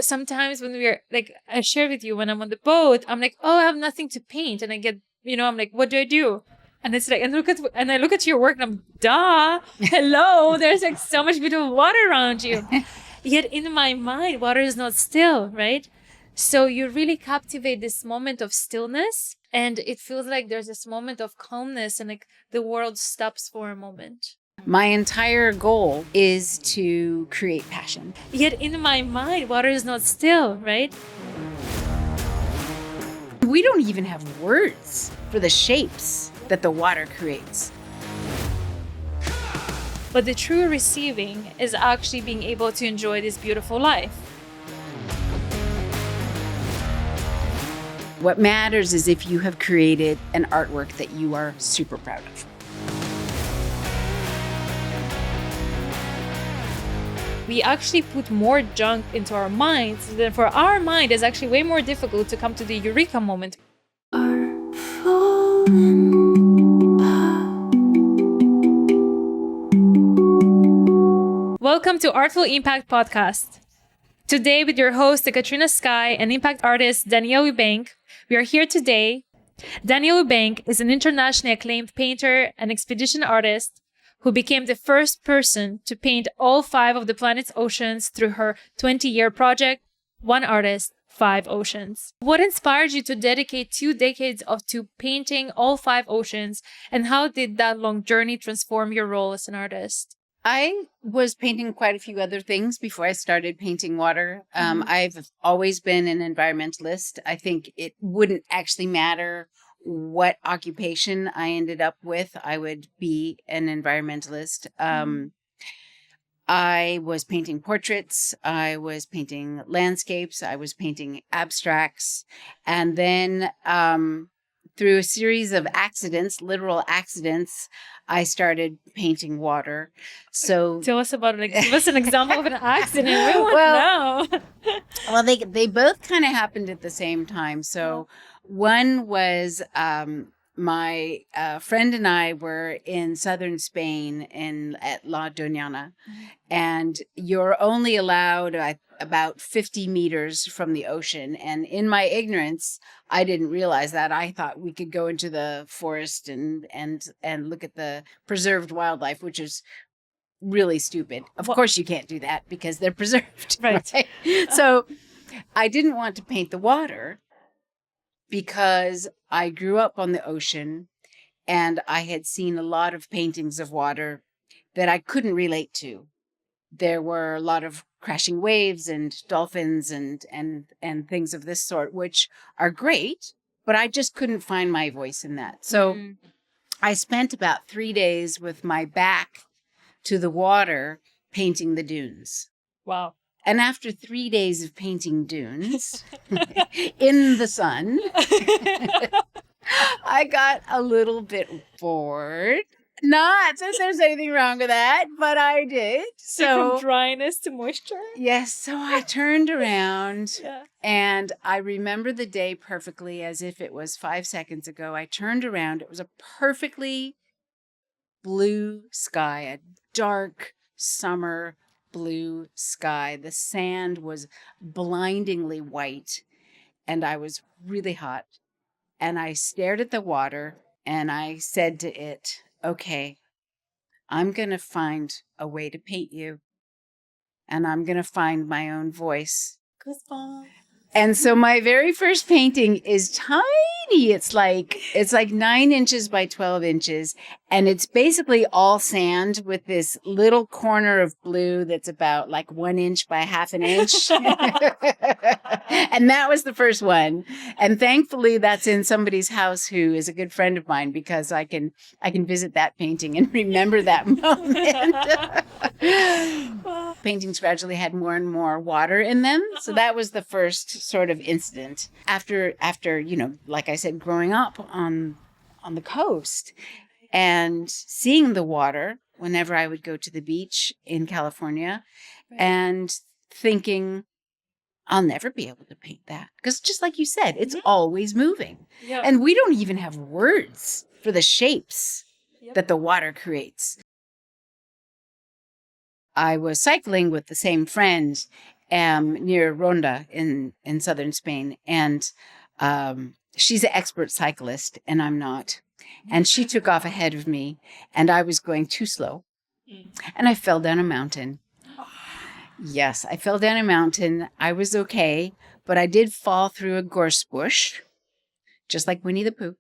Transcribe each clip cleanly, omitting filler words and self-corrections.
Sometimes when we're like, I share with you, when I'm on the boat, I'm like, oh, I have nothing to paint. And I get, I'm like, what do? And it's like, and I look at your work and I'm, duh, hello, there's like so much beautiful water around you. Yet in my mind, water is not still, right? So you really captivate this moment of stillness, and it feels like there's this moment of calmness, and like the world stops for a moment. My entire goal is to create passion. Yet in my mind, water is not still, right? We don't even have words for the shapes that the water creates. But the true receiving is actually being able to enjoy this beautiful life. What matters is if you have created an artwork that you are super proud of. We actually put more junk into our minds than for our mind is actually way more difficult to come to the eureka moment. Artful Impact. Welcome to Artful Impact podcast. Today with your host, Ekaterina Sky, and impact artist, Danielle Eubank. We are here today. Danielle Eubank is an internationally acclaimed painter and expedition artist who became the first person to paint all 5 of the planet's oceans through her 20-year project, One Artist, 5 Oceans. What inspired you to dedicate 2 decades to painting all 5 oceans, and how did that long journey transform your role as an artist? I was painting quite a few other things before I started painting water. I've always been an environmentalist. I think it wouldn't actually matter what occupation I ended up with. I would be an environmentalist. I was painting portraits. I was painting landscapes. I was painting abstracts. And then through a series of accidents, literal accidents, I started painting water. So tell us about it. Give us an example of an accident. We want to know. Well, they both kind of happened at the same time. So one was my friend and I were in southern Spain at La Doñana, and you're only allowed about 50 meters from the ocean. And in my ignorance, I didn't realize that. I thought we could go into the forest and look at the preserved wildlife, which is really stupid. Of course you can't do that because they're preserved. Right. So I didn't want to paint the water because I grew up on the ocean and I had seen a lot of paintings of water that I couldn't relate to. There were a lot of crashing waves and dolphins and things of this sort, which are great, but I just couldn't find my voice in that. So I spent about 3 days with my back to the water painting the dunes. Wow. And after 3 days of painting dunes in the sun, I got a little bit bored. Not that there's anything wrong with that, but I did. So from dryness to moisture? Yes. So I turned around and I remember the day perfectly as if it was 5 seconds ago. I turned around. It was a perfectly blue sky, a dark summer blue sky. The sand was blindingly white and I was really hot. And I stared at the water and I said to it, okay, I'm going to find a way to paint you and I'm going to find my own voice. Goosebumps. And so my very first painting is tiny. It's like 9 inches by 12 inches. And it's basically all sand with this little corner of blue that's about like 1 inch by half an inch. And that was the first one. And thankfully that's in somebody's house who is a good friend of mine because I can visit that painting and remember that moment. Paintings gradually had more and more water in them. So that was the first sort of incident. After like I said, growing up on the coast and seeing the water whenever I would go to the beach in California and thinking, I'll never be able to paint that. Because just like you said, it's always moving. Yep. And we don't even have words for the shapes that the water creates. I was cycling with the same friend am near Ronda in southern Spain, and she's an expert cyclist, and I'm not. And she took off ahead of me, and I was going too slow, and I fell down a mountain. Yes, I fell down a mountain. I was okay, but I did fall through a gorse bush, just like Winnie the Pooh.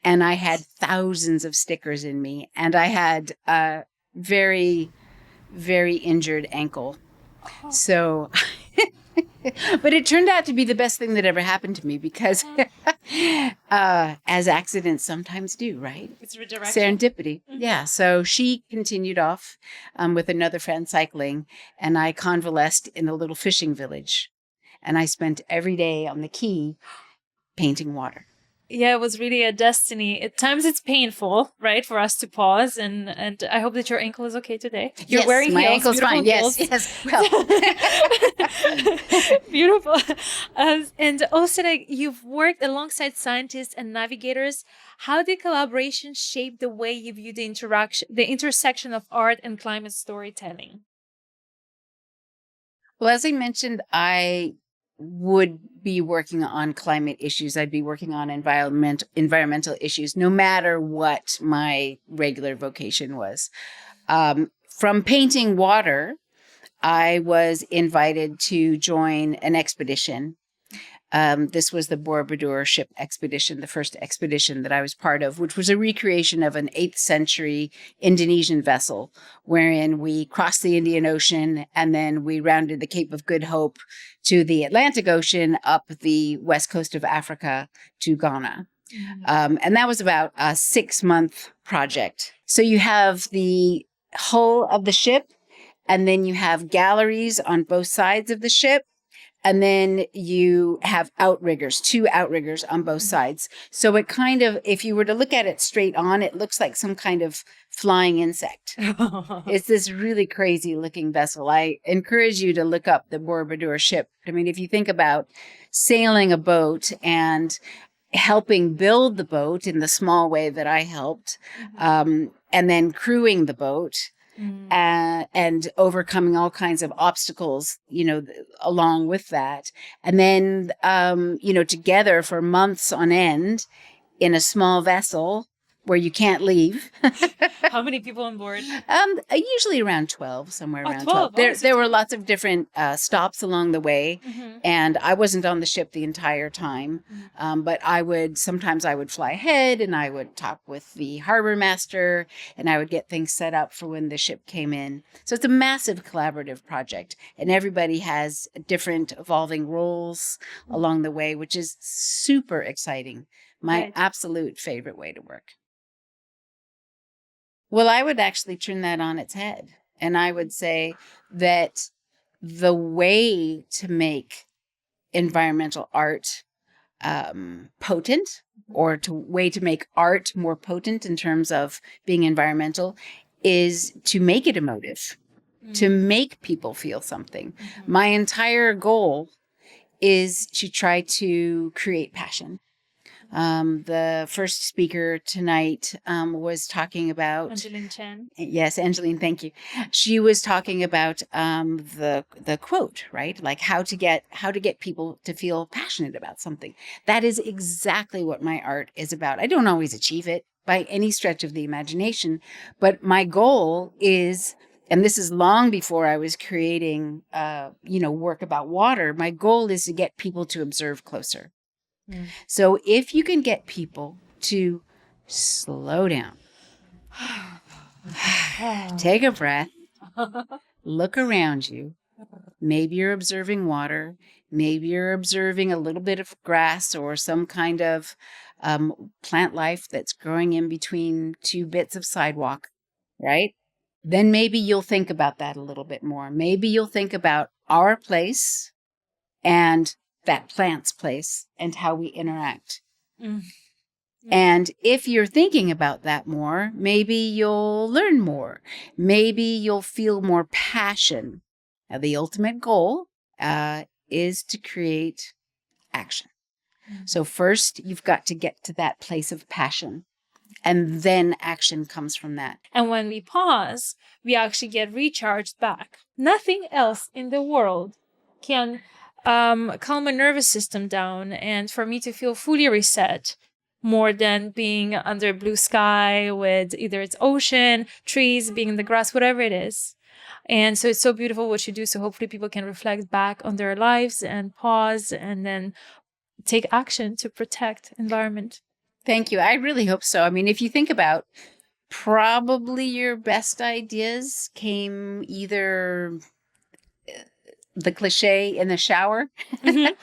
And I had thousands of stickers in me, and I had a very, very injured ankle. So, but it turned out to be the best thing that ever happened to me because as accidents sometimes do, right? It's redirection. Serendipity. Yeah. So she continued off with another friend cycling, and I convalesced in a little fishing village. And I spent every day on the quay painting water. Yeah, it was really a destiny. At times it's painful, right, for us to pause. And I hope that your ankle is okay today. You're Yes, wearing my heels, ankle's fine. heels. Yes. Well, Beautiful. And also, like, you've worked alongside scientists and navigators. How did collaboration shape the way you view the intersection of art and climate storytelling? well, as I mentioned, I would be working on climate issues. I'd be working on environmental issues, no matter what my regular vocation was. From painting water, I was invited to join an expedition. This was the Borobudur ship expedition, the first expedition that I was part of, which was a recreation of an 8th century Indonesian vessel, wherein we crossed the Indian Ocean and then we rounded the Cape of Good Hope to the Atlantic Ocean up the west coast of Africa to Ghana. And that was about a 6-month project. So you have the hull of the ship, and then you have galleries on both sides of the ship. And then you have outriggers, 2 outriggers on both sides. So it kind of, if you were to look at it straight on, it looks like some kind of flying insect. It's this really crazy looking vessel. I encourage you to look up the Borobudur ship. I mean, if you think about sailing a boat and helping build the boat in the small way that I helped, and then crewing the boat, and overcoming all kinds of obstacles, along with that. And then, together for months on end in a small vessel where you can't leave. How many people on board? Usually around 12, somewhere around 12. 12. There were lots of different stops along the way, and I wasn't on the ship the entire time. But sometimes I would fly ahead, and I would talk with the harbor master, and I would get things set up for when the ship came in. So it's a massive collaborative project, and everybody has different evolving roles along the way, which is super exciting. My absolute favorite way to work. Well, I would actually turn that on its head. And I would say that the way to make environmental art potent, or way to make art more potent in terms of being environmental, is to make it emotive, to make people feel something. My entire goal is to try to create passion. The first speaker tonight was talking about Angeline Chen. Yes, Angeline, thank you. She was talking about the quote, right? Like how to get people to feel passionate about something. That is exactly what my art is about. I don't always achieve it by any stretch of the imagination, but my goal is, and this is long before I was creating work about water, my goal is to get people to observe closer. So if you can get people to slow down, take a breath, look around you. Maybe you're observing water. Maybe you're observing a little bit of grass or some kind of plant life that's growing in between 2 bits of sidewalk, right? Then maybe you'll think about that a little bit more. Maybe you'll think about our place and that plant's place and how we interact. And if you're thinking about that more, maybe you'll learn more. Maybe you'll feel more passion. Now, the ultimate goal is to create action. So first, you've got to get to that place of passion. And then action comes from that. And when we pause, we actually get recharged back. Nothing else in the world can calm my nervous system down and for me to feel fully reset more than being under blue sky with either it's ocean, trees, being in the grass, whatever it is. And so it's so beautiful what you do. So hopefully people can reflect back on their lives and pause and then take action to protect environment. Thank you. I really hope so. I mean, if you think about probably your best ideas came either the cliche in the shower. Mm-hmm.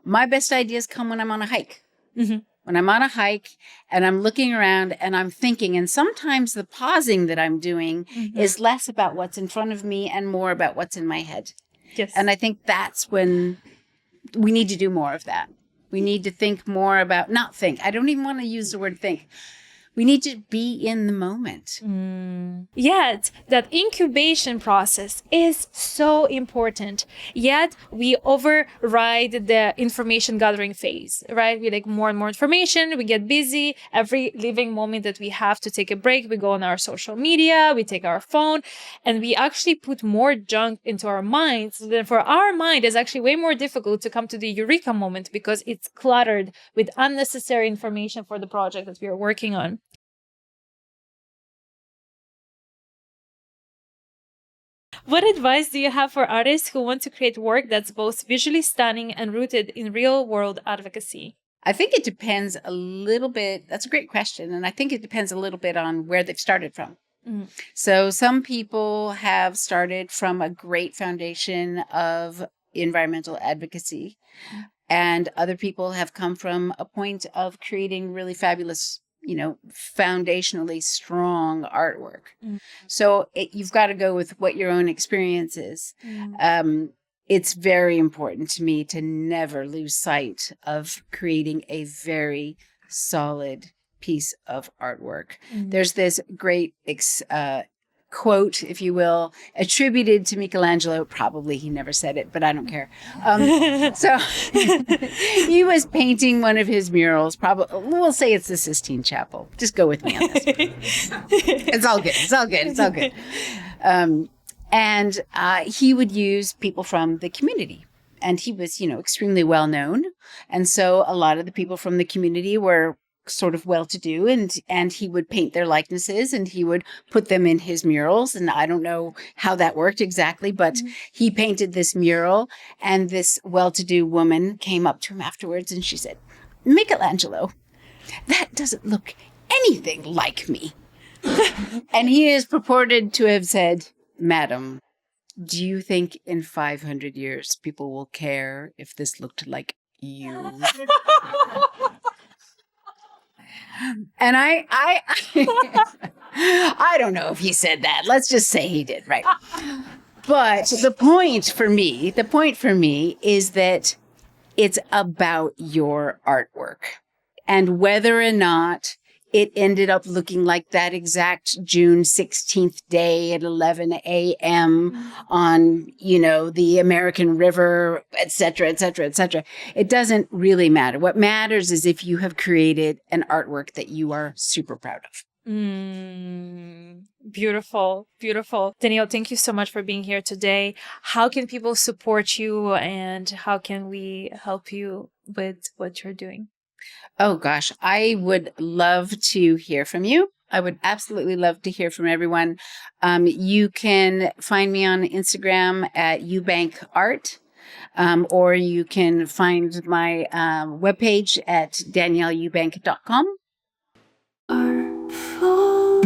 My best ideas come when I'm on a hike. Mm-hmm. When I'm on a hike and I'm looking around and I'm thinking, and sometimes the pausing that I'm doing is less about what's in front of me and more about what's in my head. Yes. And I think that's when we need to do more of that. We need to think more about, not think. I don't even want to use the word think. We need to be in the moment. Yet that incubation process is so important. Yet we override the information gathering phase, right? We like more and more information. We get busy. Every living moment that we have to take a break, we go on our social media, we take our phone, and we actually put more junk into our minds. So then for our mind, it's actually way more difficult to come to the eureka moment because it's cluttered with unnecessary information for the project that we are working on. What advice do you have for artists who want to create work that's both visually stunning and rooted in real-world advocacy? I think it depends a little bit. That's a great question. And I think it depends a little bit on where they've started from. So some people have started from a great foundation of environmental advocacy, and other people have come from a point of creating really fabulous, foundationally strong artwork. So you've got to go with what your own experience is. It's very important to me to never lose sight of creating a very solid piece of artwork. There's this great quote, if you will, attributed to Michelangelo. Probably he never said it, but I don't care. So he was painting one of his murals. Probably we'll say it's the Sistine Chapel. Just go with me on this. It's all good. It's all good. It's all good. And he would use people from the community. And he was, extremely well known. And so a lot of the people from the community were sort of well-to-do, and he would paint their likenesses and he would put them in his murals. And I don't know how that worked exactly, but he painted this mural, and this well-to-do woman came up to him afterwards and she said, "Michelangelo, that doesn't look anything like me." And he is purported to have said, "Madam, do you think in 500 years people will care if this looked like you?" And I don't know if he said that. Let's just say he did, right? But the point for me is that it's about your artwork and whether or not it ended up looking like that exact June 16th day at 11 a.m. on, the American River, et cetera, et cetera, et cetera. It doesn't really matter. What matters is if you have created an artwork that you are super proud of. Beautiful, beautiful. Danielle, thank you so much for being here today. How can people support you and how can we help you with what you're doing? Oh, gosh, I would love to hear from you. I would absolutely love to hear from everyone. You can find me on Instagram at Eubank Art, or you can find my webpage at danielleeubank.com. Artful